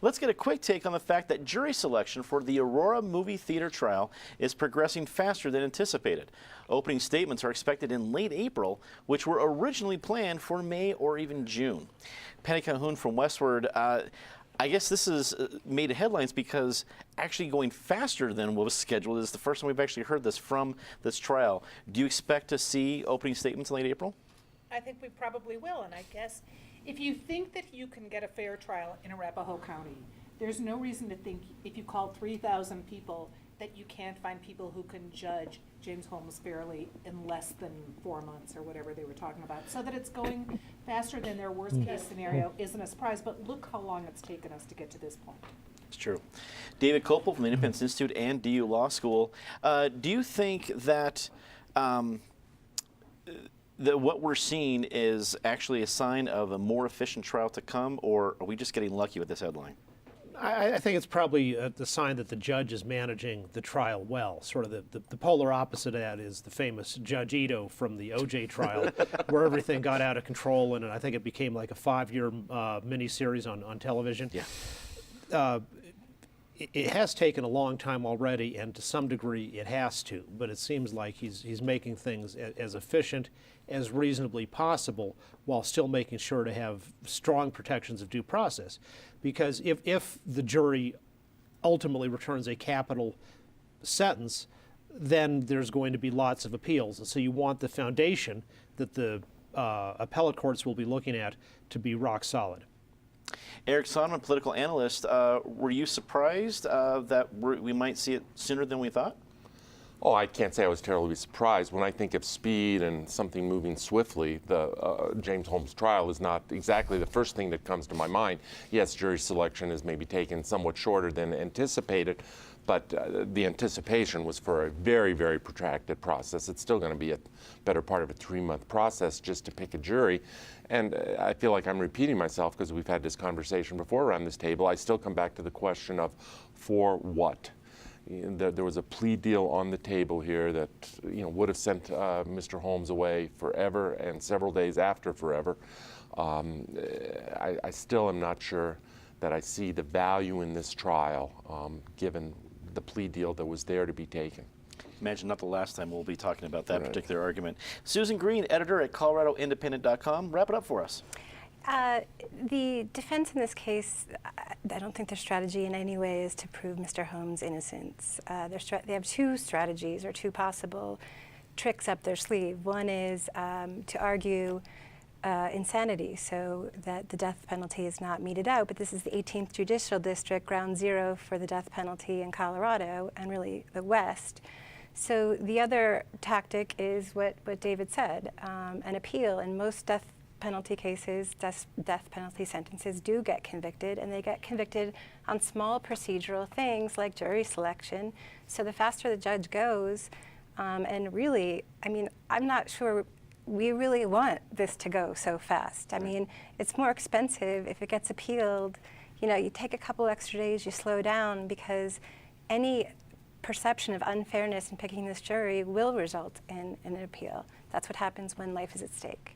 Let's get a quick take on the fact that jury selection for the Aurora movie theater trial is progressing faster than anticipated. Opening statements are expected in late April, which were originally planned for May or even June. Penny Calhoun from Westward, I guess this has made headlines because actually going faster than what was scheduled is the first time we've actually heard this from this trial. Do you expect to see opening statements in late April? I think we probably will, and I guess if you think that you can get a fair trial in Arapahoe County, there's no reason to think if you call 3,000 people that you can't find people who can judge James Holmes fairly in less than 4 months or whatever they were talking about. So that it's going faster than their worst case scenario isn't a surprise, but look how long it's taken us to get to this point. It's true. David Kopel from the Independence Institute and DU Law School. Do you think that what we're seeing is actually a sign of a more efficient trial to come, or are we just getting lucky with this headline? I think it's probably the sign that the judge is managing the trial well. Sort of the polar opposite of that is the famous Judge Ito from the O.J. trial, where everything got out of control, and I think it became like a 5-year miniseries on television. Yeah. It has taken a long time already, and to some degree it has to, but it seems like he's making things as efficient as reasonably possible while still making sure to have strong protections of due process. Because if the jury ultimately returns a capital sentence, then there's going to be lots of appeals. And so you want the foundation that the appellate courts will be looking at to be rock solid. Eric Sonneman, political analyst, were you surprised that we might see it sooner than we thought? Oh, I can't say I was terribly surprised. When I think of speed and something moving swiftly, the James Holmes trial is not exactly the first thing that comes to my mind. Yes, jury selection has maybe taken somewhat shorter than anticipated, but the anticipation was for a very, very protracted process. It's still going to be a better part of a 3-month process just to pick a jury. And I feel like I'm repeating myself because we've had this conversation before around this table. I still come back to the question of for what? There was a plea deal on the table here that would have sent Mr. Holmes away forever and several days after forever. I still am not sure that I see the value in this trial given the plea deal that was there to be taken. Imagine not the last time we'll be talking about that particular argument. Susan Green, editor at ColoradoIndependent.com. Wrap it up for us. The defense in this case, I don't think their strategy in any way is to prove Mr. Holmes' innocence. They have two strategies or two possible tricks up their sleeve. One is to argue insanity, so that the death penalty is not meted out, but this is the 18th Judicial District, ground zero for the death penalty in Colorado and really the West. So the other tactic is what David said, an appeal. In most death penalty cases, death penalty sentences do get convicted, and they get convicted on small procedural things like jury selection. So the faster the judge goes, and really, I mean, I'm not sure we really want this to go so fast. I mean, it's more expensive if it gets appealed. You take a couple extra days, you slow down, because any perception of unfairness in picking this jury will result in an appeal. That's what happens when life is at stake.